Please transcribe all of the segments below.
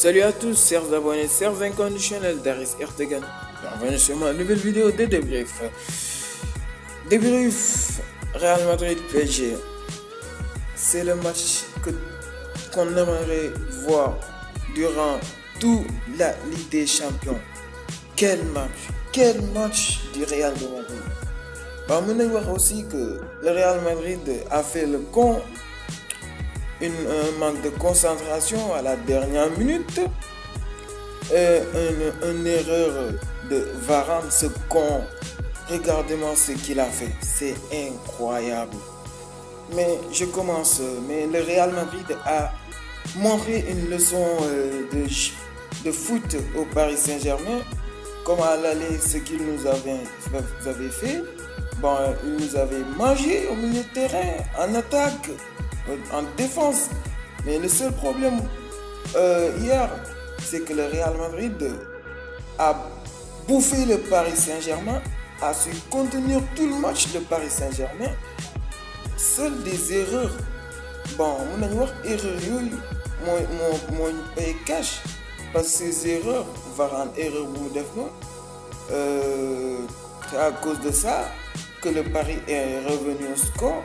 Salut à tous, chers abonnés, chers inconditionnels d'Aris Ertegan. Bienvenue sur ma nouvelle vidéo de débrief. Débrief Real Madrid PSG. C'est le match qu'on aimerait voir durant toute la Ligue des Champions. Quel match du Real de Madrid. On peut voir aussi que le Real Madrid a fait le con. Un manque de concentration à la dernière minute, une erreur de Varane, ce con. Regardez-moi ce qu'il a fait, c'est incroyable. Mais le Real Madrid a montré une leçon de foot au Paris Saint-Germain, comme à l'aller ce qu'il nous avait fait. Il nous avait mangé au milieu de terrain, en attaque, en défense. Mais le seul problème hier, c'est que le Real Madrid a bouffé le Paris Saint-Germain, a su contenir tout le match de Paris Saint-Germain. Seules des erreurs. On a voir erreur moi paye cash parce que ces erreurs, Varane erreur bu mu def c'est à cause de ça que le Paris est revenu au score.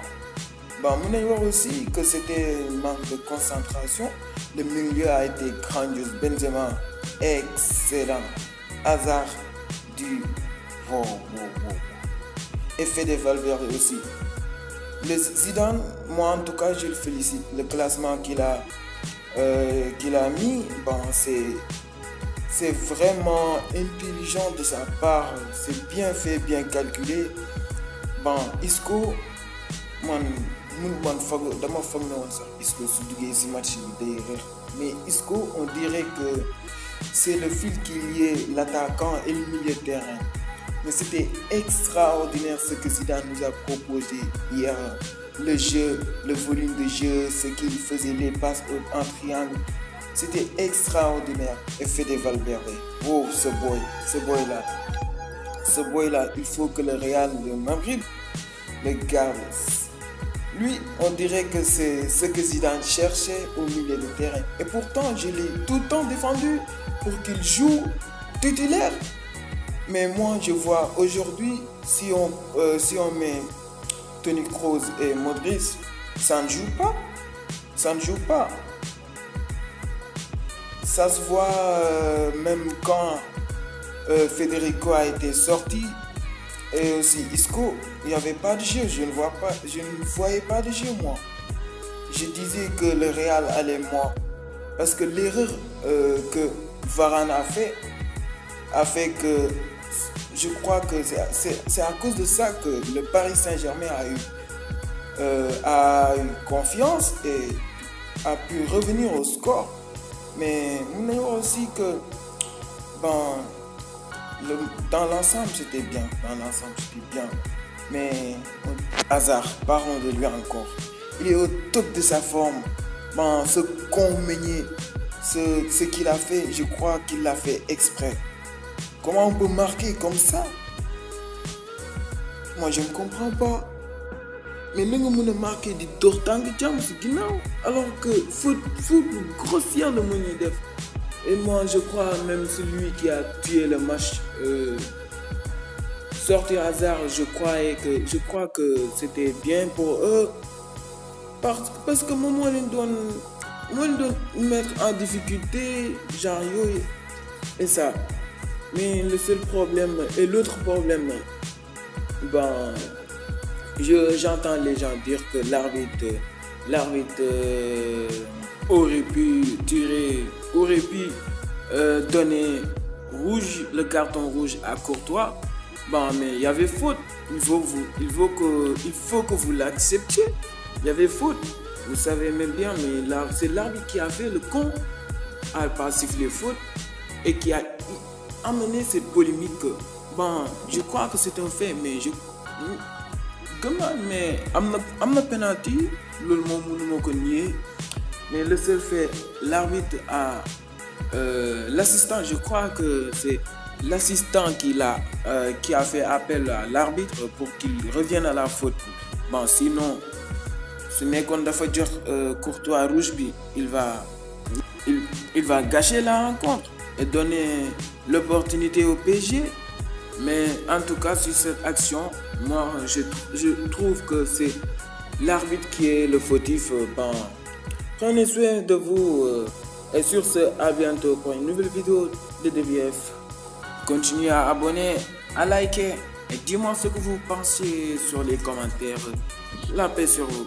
On a voir aussi que c'était un manque de concentration. Le milieu a été grandiose. Benzema, excellent. Hazard, du effet de Valverde aussi. Le Zidane, moi en tout cas, je le félicite. Le classement qu'il a mis, c'est vraiment intelligent de sa part. C'est bien fait, bien calculé. Isco, mais Isco, on dirait que c'est le fil qui liait l'attaquant et le milieu de terrain. Mais c'était extraordinaire ce que Zidane nous a proposé hier. Le jeu, le volume de jeu, ce qu'il faisait, les passes en triangle. C'était extraordinaire. Effet de Valverde. Oh, ce boy-là, il faut que le Real de Madrid le garde. Lui, on dirait que c'est ce que Zidane cherchait au milieu de terrain. Et pourtant, je l'ai tout le temps défendu pour qu'il joue titulaire. Mais moi, je vois aujourd'hui, si on met Toni Kroos et Modric, ça ne joue pas. Ça ne joue pas. Ça se voit même quand Federico a été sorti. Et aussi Isco, il n'y avait pas de jeu, je ne voyais pas de jeu moi. Je disais que le Real allait moi. Parce que l'erreur que Varane a fait que je crois que c'est à cause de ça que le Paris Saint-Germain a eu confiance et a pu revenir au score. Mais on voit aussi que dans l'ensemble, c'était bien. Mais Hazard, parlons de lui encore. Il est au top de sa forme. Ce con Meunier, ce qu'il a fait, je crois qu'il l'a fait exprès. Comment on peut marquer comme ça? Moi, je ne comprends pas. Mais nous pouvons marquer du tortang jam alors que faut grossir le Meunier def. Et moi, je crois même celui qui a tué le match, sortir Hazard, je crois que c'était bien pour eux. Parce que moi, ils doivent mettre en difficulté, genre, et ça. Mais le seul problème, et l'autre problème, j'entends les gens dire que l'arbitre aurait pu donner le carton rouge à Courtois. Mais il y avait faute. Il faut que vous l'acceptiez. Il y avait faute. Vous savez même bien, mais c'est l'arbitre qui a fait le con à pas siffler faute et qui a amené cette polémique. Je crois que c'est un fait, mais mais amna penalty, loolu moom mënuma ko nier. Mais le seul fait, l'arbitre a l'assistant, je crois que c'est l'assistant qui a fait appel à l'arbitre pour qu'il revienne à la faute. Sinon, ce n'est qu'on dafa jox Courtois rouge bi, il il va gâcher la rencontre et donner l'opportunité au PSG. Mais en tout cas, sur cette action, moi, je trouve que c'est l'arbitre qui est le fautif. Bon, prenez soin de vous. Et sur ce, à bientôt pour une nouvelle vidéo de DBF. Continuez à abonner, à liker et dis-moi ce que vous pensez sur les commentaires. La paix sur vous.